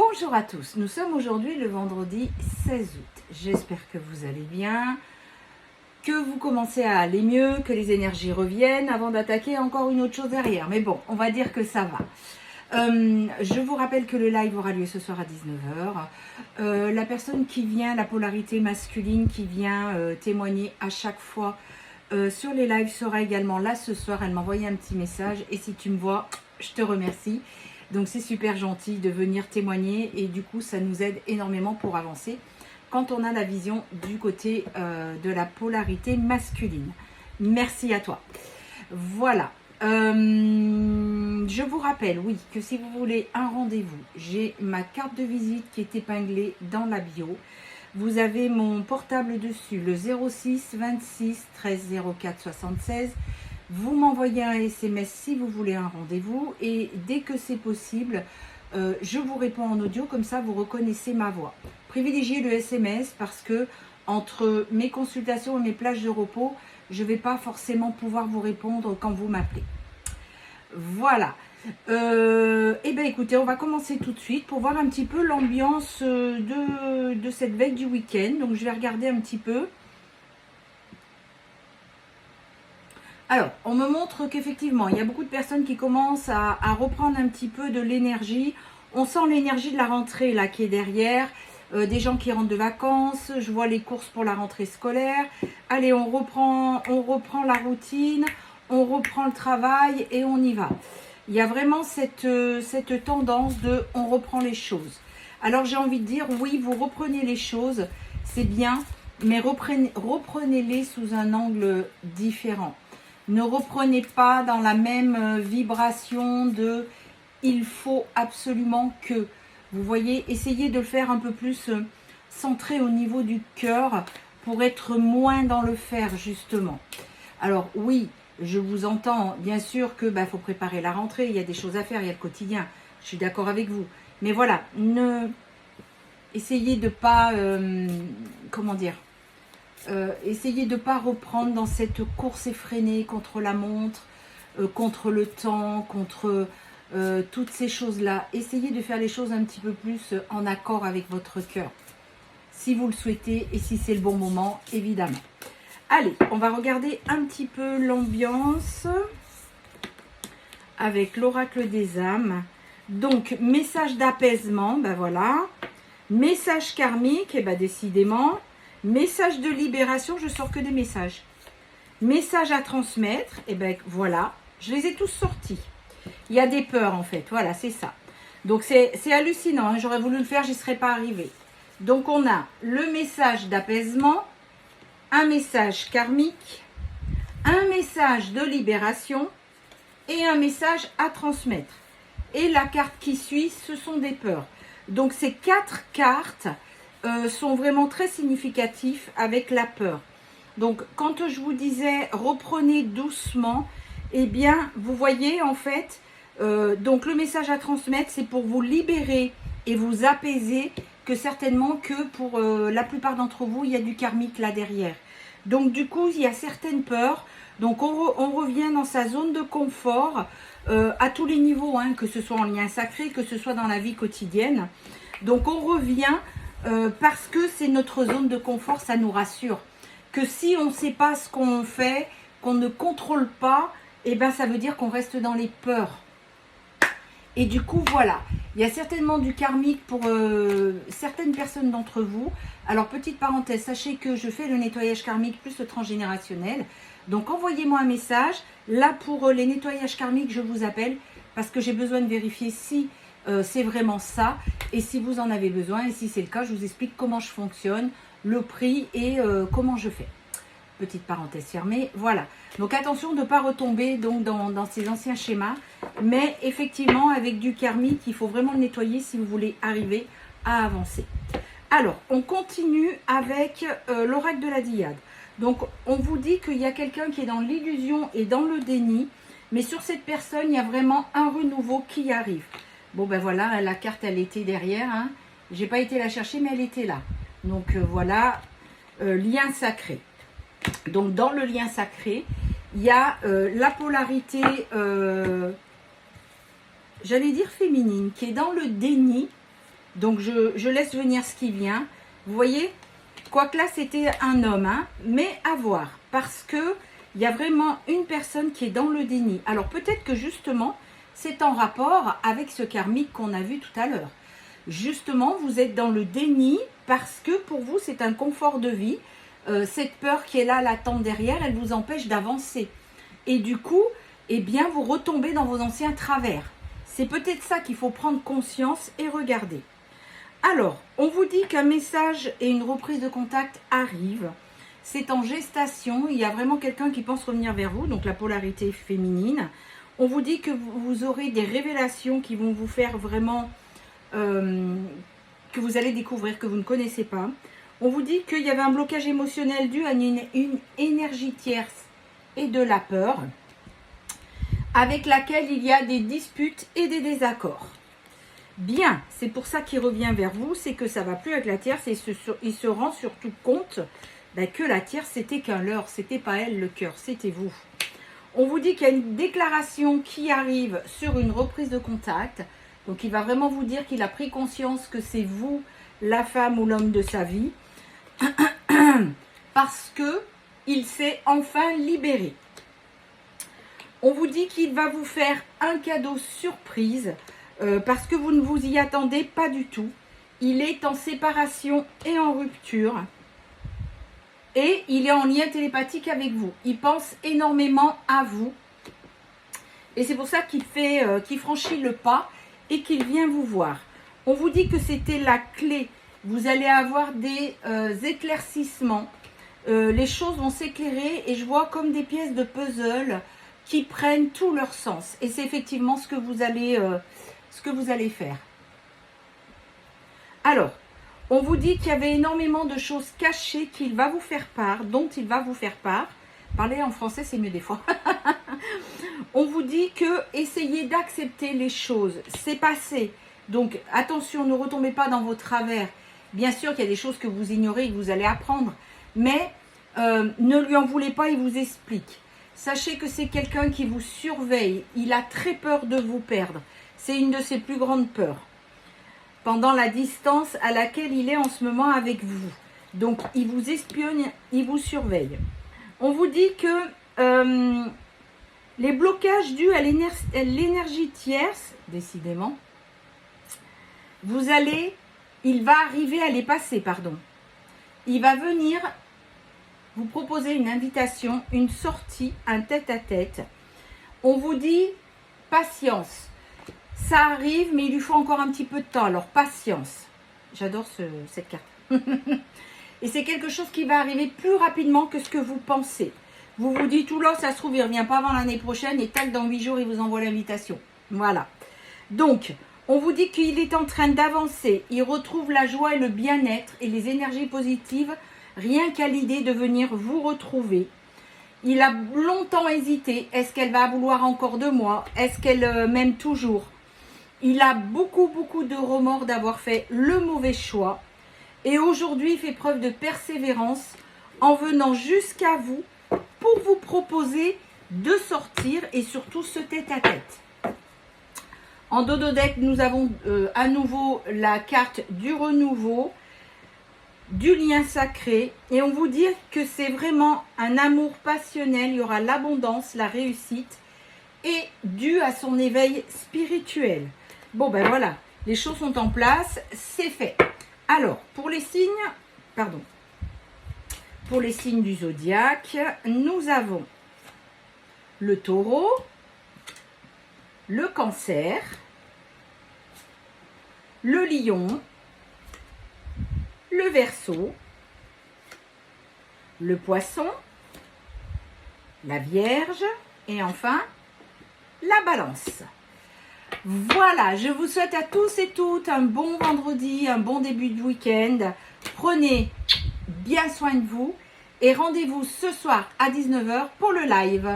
Bonjour à tous, nous sommes aujourd'hui le vendredi 16 août. J'espère que vous allez bien, que vous commencez à aller mieux, que les énergies reviennent avant d'attaquer encore une autre chose derrière. Mais bon, on va dire que ça va. Je vous rappelle que le live aura lieu ce soir à 19 h. La personne qui vient, la polarité masculine qui vient témoigner à chaque fois sur les lives sera également là ce soir. Elle m'a envoyé un petit message et si tu me vois, je te remercie. Donc c'est super gentil de venir témoigner et du coup ça nous aide énormément pour avancer quand on a la vision du côté de la polarité masculine. Merci à toi. Voilà. Je vous rappelle, oui, que si vous voulez un rendez-vous, j'ai ma carte de visite qui est épinglée dans la bio. Vous avez mon portable dessus, le 06 26 13 04 76. Vous m'envoyez un SMS si vous voulez un rendez-vous et dès que c'est possible, je vous réponds en audio, comme ça vous reconnaissez ma voix. Privilégiez le SMS parce que entre mes consultations et mes plages de repos, je ne vais pas forcément pouvoir vous répondre quand vous m'appelez. Voilà. Eh bien écoutez, on va commencer tout de suite pour voir un petit peu l'ambiance de cette veille du week-end. Donc je vais regarder un petit peu. Alors, on me montre qu'effectivement, il y a beaucoup de personnes qui commencent à reprendre un petit peu de l'énergie. On sent l'énergie de la rentrée là qui est derrière. Des gens qui rentrent de vacances. Je vois les courses pour la rentrée scolaire. Allez, on reprend la routine. On reprend le travail et on y va. Il y a vraiment cette tendance de on reprend les choses. Alors, j'ai envie de dire, oui, vous reprenez les choses. C'est bien, mais reprenez-les sous un angle différent. Ne reprenez pas dans la même vibration de « il faut absolument que ». Vous voyez, essayez de le faire un peu plus centré au niveau du cœur pour être moins dans le faire justement. Alors oui, je vous entends, bien sûr que faut préparer la rentrée, il y a des choses à faire, il y a le quotidien. Je suis d'accord avec vous. Mais voilà, essayez de pas, essayez de ne pas reprendre dans cette course effrénée contre la montre, contre le temps, contre toutes ces choses-là. Essayez de faire les choses un petit peu plus en accord avec votre cœur, si vous le souhaitez et si c'est le bon moment, évidemment. Allez, on va regarder un petit peu l'ambiance avec l'oracle des âmes. Donc, message d'apaisement, voilà. Message karmique, décidément. Message de libération, je sors que des messages. Message à transmettre, voilà, je les ai tous sortis. Il y a des peurs en fait, voilà, c'est ça. Donc c'est hallucinant, hein. J'aurais voulu le faire, j'y serais pas arrivée. Donc on a le message d'apaisement, un message karmique, un message de libération et un message à transmettre. Et la carte qui suit, ce sont des peurs. Donc ces 4 cartes sont vraiment très significatifs avec la peur. Donc quand je vous disais reprenez doucement, vous voyez en fait, donc le message à transmettre c'est pour vous libérer et vous apaiser, que certainement que pour la plupart d'entre vous il y a du karmique là derrière. Donc du coup il y a certaines peurs, donc on revient dans sa zone de confort à tous les niveaux, hein, que ce soit en lien sacré, que ce soit dans la vie quotidienne. Donc on revient parce que c'est notre zone de confort, ça nous rassure. Que si on ne sait pas ce qu'on fait, qu'on ne contrôle pas, ça veut dire qu'on reste dans les peurs. Et du coup, voilà, il y a certainement du karmique pour certaines personnes d'entre vous. Alors, petite parenthèse, sachez que je fais le nettoyage karmique plus le transgénérationnel. Donc, envoyez-moi un message. Là, pour les nettoyages karmiques, je vous appelle parce que j'ai besoin de vérifier si c'est vraiment ça et si vous en avez besoin. Et si c'est le cas, je vous explique comment je fonctionne, le prix et comment je fais. Petite parenthèse fermée, voilà. Donc attention de ne pas retomber donc, dans ces anciens schémas. Mais effectivement, avec du karmique, il faut vraiment le nettoyer si vous voulez arriver à avancer. Alors, on continue avec l'oracle de la Diade. Donc, on vous dit qu'il y a quelqu'un qui est dans l'illusion et dans le déni. Mais sur cette personne, il y a vraiment un renouveau qui arrive. Bon, voilà, la carte, elle était derrière. Hein. Je n'ai pas été la chercher, mais elle était là. Donc, voilà, lien sacré. Donc, dans le lien sacré, il y a la polarité, j'allais dire féminine, qui est dans le déni, Donc, je laisse venir ce qui vient. Vous voyez, quoique là, c'était un homme, hein, mais à voir. Parce que il y a vraiment une personne qui est dans le déni. Alors, peut-être que justement, c'est en rapport avec ce karmique qu'on a vu tout à l'heure. Justement, vous êtes dans le déni parce que pour vous, c'est un confort de vie. Cette peur qui est là, latente derrière, elle vous empêche d'avancer. Et du coup, eh bien, vous retombez dans vos anciens travers. C'est peut-être ça qu'il faut prendre conscience et regarder. Alors, on vous dit qu'un message et une reprise de contact arrivent. C'est en gestation. Il y a vraiment quelqu'un qui pense revenir vers vous, donc la polarité féminine. On vous dit que vous aurez des révélations qui vont vous faire vraiment... que vous allez découvrir, que vous ne connaissez pas. On vous dit qu'il y avait un blocage émotionnel dû à une énergie tierce et de la peur, avec laquelle il y a des disputes et des désaccords. Bien, c'est pour ça qu'il revient vers vous, c'est que ça ne va plus avec la tierce et il se rend surtout compte que la tierce, c'était qu'un leurre, c'était pas elle le cœur, c'était vous. On vous dit qu'il y a une déclaration qui arrive sur une reprise de contact. Donc, il va vraiment vous dire qu'il a pris conscience que c'est vous, la femme ou l'homme de sa vie, parce que il s'est enfin libéré. On vous dit qu'il va vous faire un cadeau surprise, parce que vous ne vous y attendez pas du tout. Il est en séparation et en rupture. Et il est en lien télépathique avec vous. Il pense énormément à vous. Et c'est pour ça qu'il franchit le pas et qu'il vient vous voir. On vous dit que c'était la clé. Vous allez avoir des éclaircissements. Les choses vont s'éclairer et je vois comme des pièces de puzzle qui prennent tout leur sens. Et c'est effectivement ce que vous allez faire. Alors, on vous dit qu'il y avait énormément de choses cachées qu'il va vous faire part, dont il va vous faire part. Parler en français, c'est mieux des fois. On vous dit que essayez d'accepter les choses. C'est passé. Donc, attention, ne retombez pas dans vos travers. Bien sûr qu'il y a des choses que vous ignorez et que vous allez apprendre. Mais ne lui en voulez pas, il vous explique. Sachez que c'est quelqu'un qui vous surveille. Il a très peur de vous perdre. C'est une de ses plus grandes peurs. Pendant la distance à laquelle il est en ce moment avec vous. Donc, il vous espionne, il vous surveille. On vous dit que les blocages dus à l'énergie tierce, décidément, il va arriver à les passer, pardon. Il va venir vous proposer une invitation, une sortie, un tête-à-tête. On vous dit patience. Ça arrive, mais il lui faut encore un petit peu de temps. Alors, patience. J'adore cette carte. Et c'est quelque chose qui va arriver plus rapidement que ce que vous pensez. Vous vous dites, tout là, ça se trouve, il ne revient pas avant l'année prochaine. Et tac, dans 8 jours, il vous envoie l'invitation. Voilà. Donc, on vous dit qu'il est en train d'avancer. Il retrouve la joie et le bien-être et les énergies positives, rien qu'à l'idée de venir vous retrouver. Il a longtemps hésité. Est-ce qu'elle va vouloir encore de moi? Est-ce qu'elle m'aime toujours? Il a beaucoup de remords d'avoir fait le mauvais choix. Et aujourd'hui, il fait preuve de persévérance en venant jusqu'à vous pour vous proposer de sortir et surtout ce tête-à-tête. En dododeck, nous avons à nouveau la carte du renouveau, du lien sacré. Et on vous dit que c'est vraiment un amour passionnel. Il y aura l'abondance, la réussite et dû à son éveil spirituel. Bon, ben voilà, les choses sont en place, c'est fait. Alors, pour les signes du zodiaque, nous avons le taureau, le cancer, le lion, le verseau, le poisson, la vierge et enfin la balance. Voilà, je vous souhaite à tous et toutes un bon vendredi, un bon début de week-end. Prenez bien soin de vous et rendez-vous ce soir à 19 h pour le live.